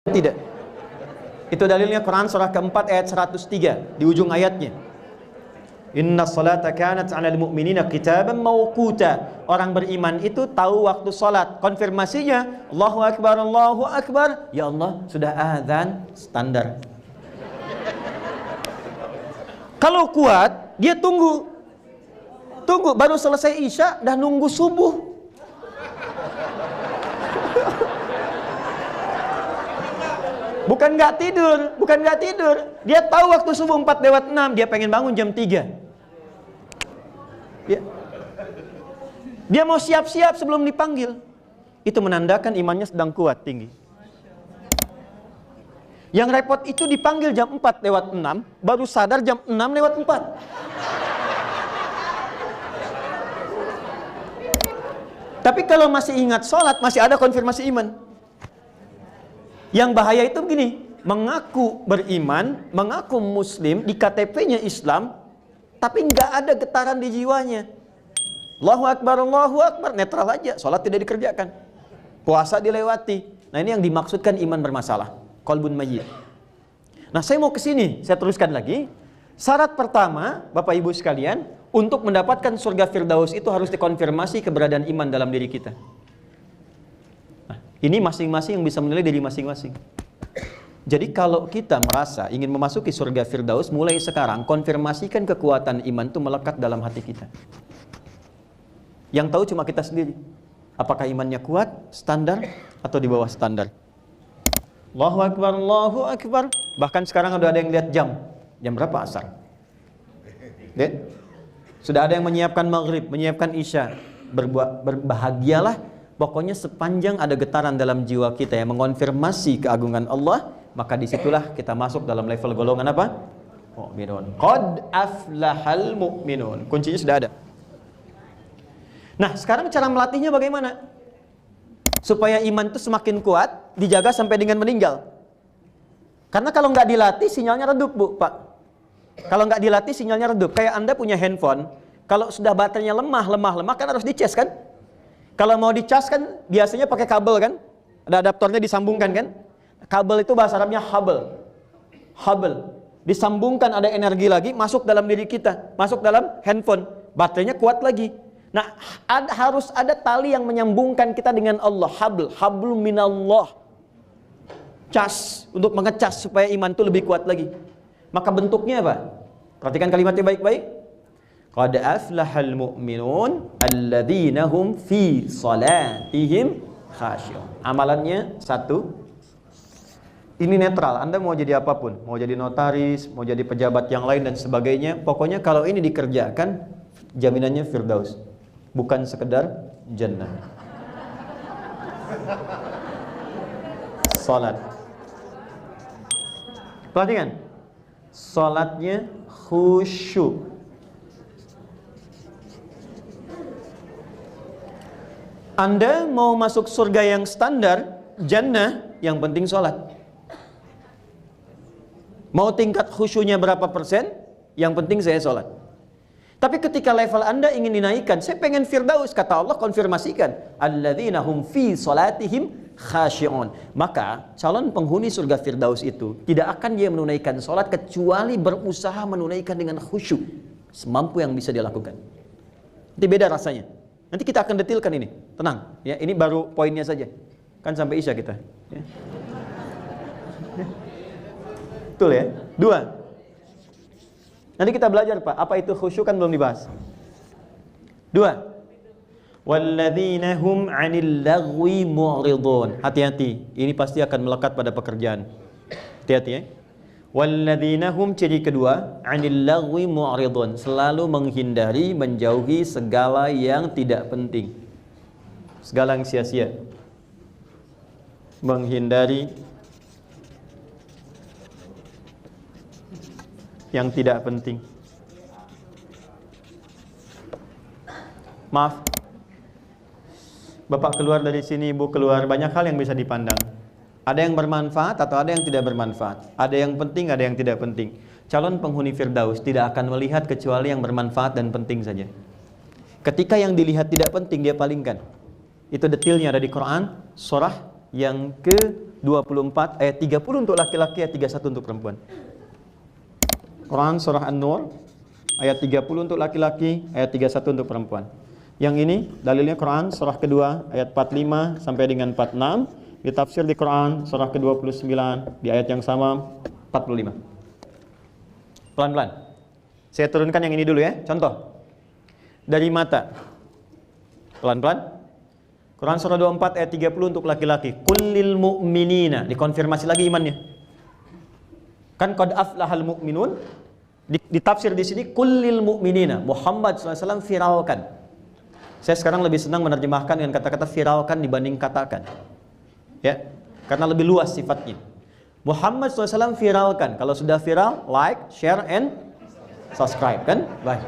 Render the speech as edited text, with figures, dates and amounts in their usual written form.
Tidak. Itu dalilnya Quran surah keempat ayat 103 di ujung ayatnya. Inna salata kanat 'alal mu'minina kitaban mawquta. Orang beriman itu tahu waktu salat. Konfirmasinya, Allahu Akbar, Allahu Akbar. Ya Allah, sudah azan standar. Kalau kuat, dia tunggu baru selesai Isya, dah nunggu subuh. Bukan nggak tidur. Dia tahu waktu subuh 4:06, dia pengen bangun jam 3. Dia mau siap-siap sebelum dipanggil. Itu menandakan imannya sedang kuat, tinggi. Yang repot itu dipanggil jam 4:06, baru sadar jam 6:04. Tapi kalau masih ingat sholat, masih ada konfirmasi iman. Yang bahaya itu begini, mengaku beriman, mengaku muslim, di KTP-nya Islam, tapi nggak ada getaran di jiwanya. Allahu Akbar, netral aja, sholat tidak dikerjakan, puasa dilewati. Nah ini yang dimaksudkan iman bermasalah, qalbun mayyit. Nah saya mau ke sini, saya teruskan lagi. Syarat pertama, Bapak Ibu sekalian, untuk mendapatkan surga Firdaus itu harus dikonfirmasi keberadaan iman dalam diri kita. Ini masing-masing yang bisa menilai diri masing-masing. Jadi kalau kita merasa ingin memasuki surga Firdaus, mulai sekarang konfirmasikan kekuatan iman itu melekat dalam hati kita. Yang tahu cuma kita sendiri. Apakah imannya kuat, standar, atau di bawah standar. Allahu Akbar, Allahu Akbar. Bahkan sekarang ada yang lihat jam. Jam berapa asar? Lihat. Sudah ada yang menyiapkan maghrib, menyiapkan isya. Berbahagialah. Pokoknya sepanjang ada getaran dalam jiwa kita yang mengonfirmasi keagungan Allah, maka disitulah kita masuk dalam level golongan apa? Mu'minun. Qad aflahal mu'minun. Kuncinya sudah ada. Nah, sekarang cara melatihnya bagaimana? Supaya iman itu semakin kuat, dijaga sampai dengan meninggal. Karena kalau nggak dilatih, sinyalnya redup, Bu, Pak. Kalau nggak dilatih, sinyalnya redup. Kayak Anda punya handphone, kalau sudah baterainya lemah, kan harus dicas kan? Kalau mau dicas kan biasanya pakai kabel kan? Ada adaptornya disambungkan kan? Kabel itu bahasa Arabnya habel. Disambungkan ada energi lagi masuk dalam diri kita, masuk dalam handphone. Baterainya kuat lagi. Nah, harus ada tali yang menyambungkan kita dengan Allah. Hablum minallah. Cas untuk mengecas supaya iman itu lebih kuat lagi. Maka bentuknya apa? Perhatikan kalimatnya baik-baik. Qad aflahal mu'minun alladzina hum fi salatihim khashi'un. Amalannya satu. Ini netral, Anda mau jadi apapun, mau jadi notaris, mau jadi pejabat yang lain dan sebagainya. Pokoknya kalau ini dikerjakan, jaminannya Firdaus, bukan sekedar jannah. Salat. Perhatikan, salatnya khusyuk. Anda mau masuk surga yang standar, jannah, yang penting sholat. Mau tingkat khusyunya berapa persen, yang penting saya sholat. Tapi ketika level Anda ingin dinaikkan, saya pengen Firdaus, kata Allah konfirmasikan, alladzina hum fi salatihim khashi'un. Maka calon penghuni surga Firdaus itu tidak akan dia menunaikan sholat kecuali berusaha menunaikan dengan khusyuk semampu yang bisa dia lakukan. Itu beda rasanya. Nanti kita akan detilkan ini, tenang. Ya, ini baru poinnya saja. Kan sampai Isya kita. Ya. Betul ya? 2. Nanti kita belajar Pak, apa itu khusyuk kan belum dibahas. 2. Walladzina hum 'anil lagwi mu'ridun. Hati-hati, ini pasti akan melekat pada pekerjaan. Hati-hati ya. Walladzina hum, ciri kedua, 'anil lagwi mu'ridun, selalu menghindari, menjauhi segala yang tidak penting. Segala yang sia-sia. Menghindari yang tidak penting. Maaf, Bapak keluar dari sini, Ibu keluar, banyak hal yang bisa dipandang. Ada yang bermanfaat atau ada yang tidak bermanfaat. Ada yang penting, ada yang tidak penting. Calon penghuni Firdaus tidak akan melihat kecuali yang bermanfaat dan penting saja. Ketika yang dilihat tidak penting, dia palingkan. Itu detailnya ada di Quran, surah yang ke-24 ayat 30 untuk laki-laki, ayat 31 untuk perempuan. Quran surah An-Nur ayat 30 untuk laki-laki, ayat 31 untuk perempuan. Yang ini dalilnya Quran surah kedua ayat 45 sampai dengan 46, ditafsir di Quran surah ke-29 di ayat yang sama 45. Pelan-pelan. Saya turunkan yang ini dulu ya. Contoh. Dari mata. Pelan-pelan. Quran surah 24 ayat 30 untuk laki-laki. Kullil mu'minina. Dikonfirmasi lagi imannya. Kan qad aflahal mu'minun. Ditafsir di sini kullil mu'minina. Muhammad SAW viralkan. Saya sekarang lebih senang menerjemahkan dengan kata-kata viralkan dibanding katakan. Ya, karena lebih luas sifatnya. Muhammad SAW viralkan. Kalau sudah viral, like, share, and subscribe kan? Baik.